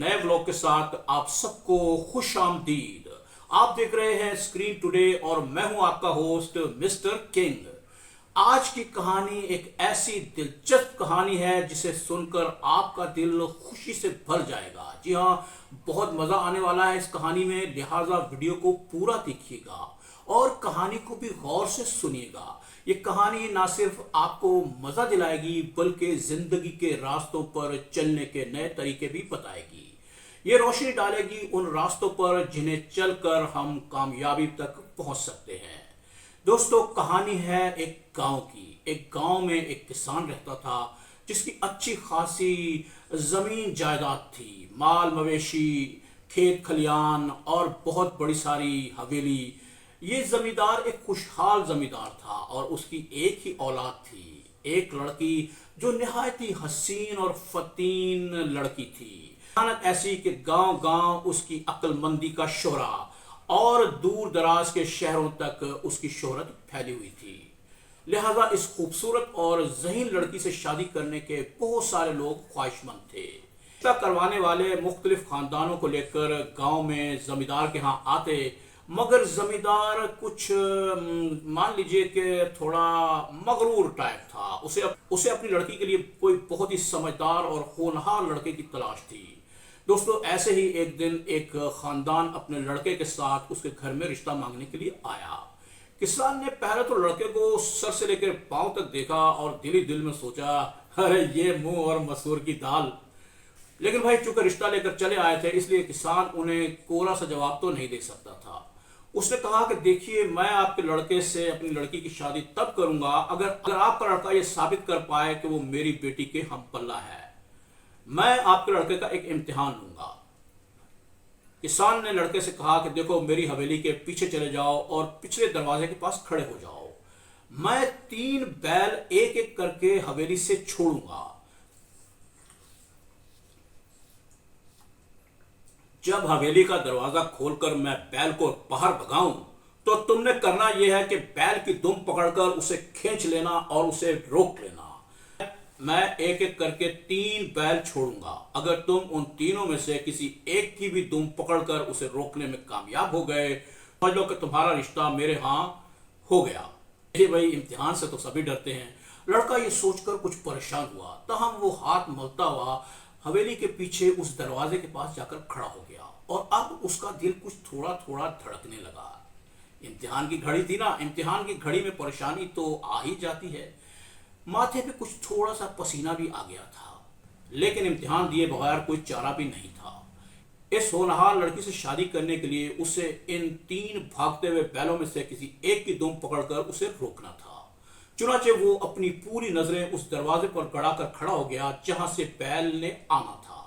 नए व्लॉग के साथ आप सबको खुश आमदीद। आप देख रहे हैं स्क्रीन टुडे और मैं हूं आपका होस्ट मिस्टर किंग। आज की कहानी एक ऐसी दिलचस्प कहानी है जिसे सुनकर आपका दिल खुशी से भर जाएगा। जी हाँ, बहुत मजा आने वाला है इस कहानी में, लिहाजा वीडियो को पूरा देखिएगा और कहानी को भी गौर से सुनिएगा। ये कहानी ना सिर्फ आपको मजा दिलाएगी बल्कि जिंदगी के रास्तों पर चलने के नए तरीके भी बताएगी। ये रोशनी डालेगी उन रास्तों पर जिन्हें चलकर हम कामयाबी तक पहुंच सकते हैं। दोस्तों, कहानी है एक गांव की। एक गांव में एक किसान रहता था जिसकी अच्छी खासी जमीन जायदाद थी, माल मवेशी, खेत खलियान और बहुत बड़ी सारी हवेली। ये जमींदार एक खुशहाल जमींदार था और उसकी एक ही औलाद थी, एक लड़की जो निहायत ही हसीन और फतीन लड़की थी। अचानक ऐसी कि गांव गांव उसकी अक्लमंदी का शोहरा और दूर दराज के शहरों तक उसकी शोहरत फैली हुई थी। लिहाजा इस खूबसूरत और ज़हीन लड़की से शादी करने के बहुत सारे लोग ख्वाहिशमंद थे। रिश्ता करवाने वाले मुख्तलिफ खानदानों को लेकर गांव में जमींदार के यहाँ आते, मगर जमींदार कुछ मान लीजिए कि थोड़ा मगरूर टाइप था। उसे अपनी लड़की के लिए कोई बहुत ही समझदार और होनहार लड़के की तलाश थी। दोस्तों, ऐसे ही एक दिन एक खानदान अपने लड़के के साथ उसके घर में रिश्ता मांगने के लिए आया। किसान ने पहले तो लड़के को सर से लेकर पांव तक देखा और दिल ही दिल में सोचा, अरे ये मुंह और मसूर की दाल। लेकिन भाई चूंकि रिश्ता लेकर चले आए थे इसलिए किसान उन्हें कोरा सा जवाब तो नहीं दे सकता था। उसने कहा कि देखिए, मैं आपके लड़के से अपनी लड़की की शादी तब करूंगा अगर आपका लड़का ये साबित कर पाए कि वो मेरी बेटी के हम पल्ला है। मैं आपके लड़के का एक इम्तिहान लूंगा। किसान ने लड़के से कहा कि देखो, मेरी हवेली के पीछे चले जाओ और पिछले दरवाजे के पास खड़े हो जाओ। मैं 3 बैल एक एक करके हवेली से छोड़ूंगा। जब हवेली का दरवाजा खोलकर मैं बैल को बाहर भगाऊं तो तुमने करना यह है कि बैल की दुम पकड़कर उसे खींच लेना और उसे रोक लेना। मैं एक एक करके 3 बैल छोड़ूंगा। अगर तुम उन तीनों में से किसी एक की भी दुम पकड़कर उसे रोकने में कामयाब हो गए, समझ लो कि तुम्हारा रिश्ता मेरे हां हो गया। ये भाई, इम्तिहान से तो सभी डरते हैं। लड़का ये सोचकर कुछ परेशान हुआ, तहम वो हाथ मलता हुआ हवेली के पीछे उस दरवाजे के पास जाकर खड़ा हो गया और अब उसका दिल कुछ थोड़ा थोड़ा धड़कने लगा। इम्तिहान की घड़ी थी ना, इम्तिहान की घड़ी में परेशानी तो आ ही जाती है। माथे पे कुछ थोड़ा सा पसीना भी आ गया था, लेकिन इम्तिहान दिए बगैर कोई चारा भी नहीं था। इस होनहार लड़की से शादी करने के लिए उसे इन 3 भागते हुए बैलों में से किसी एक की दुम पकड़कर उसे रोकना था। चुनाचे वो अपनी पूरी नजरें उस दरवाजे पर गड़ाकर खड़ा हो गया जहां से बैल ने आना था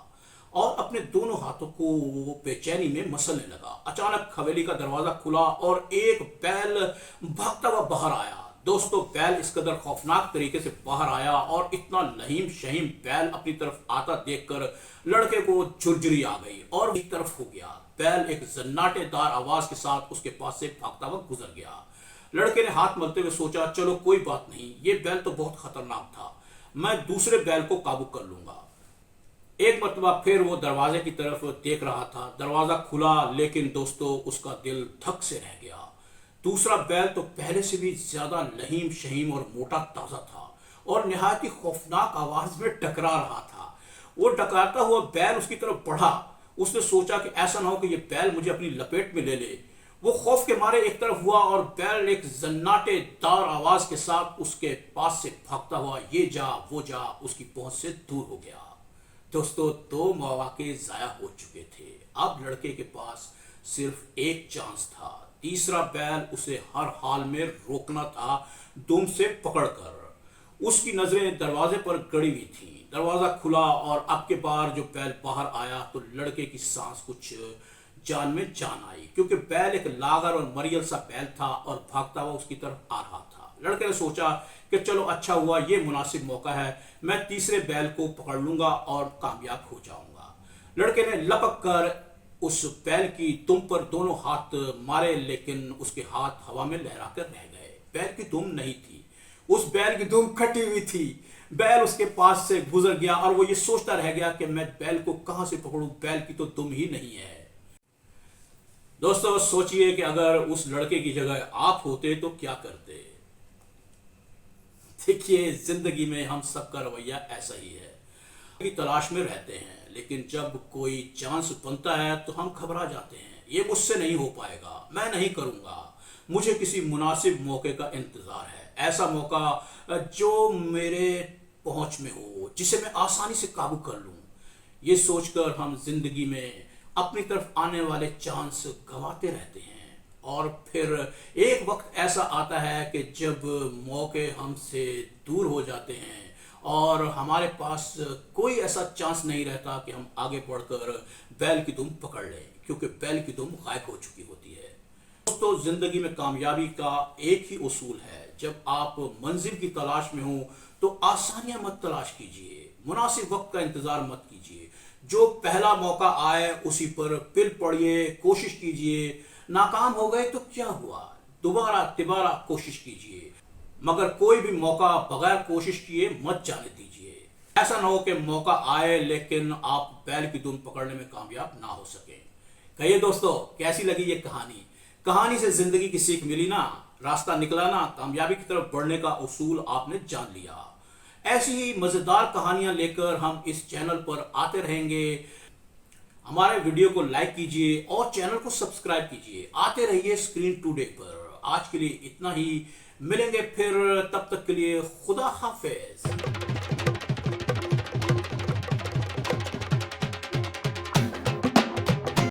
और अपने दोनों हाथों को वो बेचैनी में मसलने लगा। अचानक हवेली का दरवाजा खुला और एक बैल भागता हुआ बाहर आया। दोस्तों, बैल इस कदर खौफनाक तरीके से बाहर आया और इतना लहीम शहीम बैल अपनी तरफ आता देखकर लड़के को झुरझुरी आ गई और एक तरफ हो गया। बैल एक जन्नाटेदार आवाज के साथ उसके पास से भागता हुआ गुजर गया। लड़के ने हाथ मलते हुए सोचा, चलो कोई बात नहीं, ये बैल तो बहुत खतरनाक था, मैं दूसरे बैल को काबू कर लूंगा। एक मरतबा फिर वो दरवाजे की तरफ देख रहा था। दरवाजा खुला, लेकिन दोस्तों उसका दिल धक से रह गया। दूसरा बैल तो पहले से भी ज्यादा लहीम शहीम और मोटा ताजा था और निहायत ही खौफनाक आवाज में टकरा रहा था। वो टकराता हुआ बैल उसकी तरफ बढ़ा। उसने सोचा कि ऐसा ना हो कि ये बैल मुझे अपनी लपेट में ले ले। वो खौफ के मारे एक तरफ हुआ और बैल एक जन्नाटेदार आवाज के साथ उसके पास से भागता हुआ ये जा वो जा उसकी पहुंच से दूर हो गया। दोस्तों, 2 मौके जाया हो चुके थे। अब लड़के के पास सिर्फ एक चांस था। तीसरा बैल उसे हर हाल में रोकना था, दुम से पकड़कर। उसकी नजरें दरवाजे पर गड़ी हुई थी। दरवाजा खुला और अब के बार जो बैल बाहर आया तो लड़के की सांस कुछ जान में जान आई, क्योंकि बैल एक लागर और मरियल सा बैल था और भागता हुआ उसकी तरफ आ रहा था। लड़के ने सोचा कि चलो अच्छा हुआ, ये मुनासिब मौका है, मैं तीसरे बैल को पकड़ लूंगा और कामयाब हो जाऊंगा। लड़के ने लपक कर उस बैल की दुम पर दोनों हाथ मारे, लेकिन उसके हाथ हवा में लहरा कर रह गए। बैल की दुम नहीं थी, उस बैल की दुम कटी हुई थी। बैल उसके पास से गुजर गया और वो ये सोचता रह गया कि मैं बैल को कहां से पकड़ूं, बैल की तो दुम ही नहीं है। दोस्तों सोचिए कि अगर उस लड़के की जगह आप होते तो क्या करते। देखिए जिंदगी में हम सबका रवैया ऐसा ही है कि तलाश में रहते हैं, लेकिन जब कोई चांस बनता है तो हम घबरा जाते हैं। ये मुझसे नहीं हो पाएगा, मैं नहीं करूंगा, मुझे किसी मुनासिब मौके का इंतजार है, ऐसा मौका जो मेरे पहुंच में हो, जिसे मैं आसानी से काबू कर लूं। ये सोचकर हम जिंदगी में अपनी तरफ आने वाले चांस गंवाते रहते हैं और फिर एक वक्त ऐसा आता है कि जब मौके हमसे दूर हो जाते हैं और हमारे पास कोई ऐसा चांस नहीं रहता कि हम आगे बढ़कर बैल की दुम पकड़ लें, क्योंकि बैल की दुम गायब हो चुकी होती है। दोस्तों जिंदगी में कामयाबी का एक ही उसूल है, जब आप मंजिल की तलाश में हो तो आसानियां मत तलाश कीजिए, मुनासिब वक्त का इंतजार मत कीजिए। जो पहला मौका आए उसी पर पिल पड़िए, कोशिश कीजिए। नाकाम हो गए तो क्या हुआ, दोबारा तिबारा कोशिश कीजिए, मगर कोई भी मौका बगैर कोशिश किए मत जाने दीजिए। ऐसा ना हो कि मौका आए लेकिन आप बैल की दुम पकड़ने में कामयाब ना हो सके। कहिए दोस्तों कैसी लगी ये कहानी। कहानी से जिंदगी की सीख मिली ना, रास्ता निकला ना, कामयाबी की तरफ बढ़ने का उसूल आपने जान लिया। ऐसी ही मजेदार कहानियां लेकर हम इस चैनल पर आते रहेंगे। हमारे वीडियो को लाइक कीजिए और चैनल को सब्सक्राइब कीजिए। आते रहिए स्क्रीन टुडे पर। आज के लिए इतना ही, मिलेंगे फिर, तब तक के लिए खुदा हाफिज।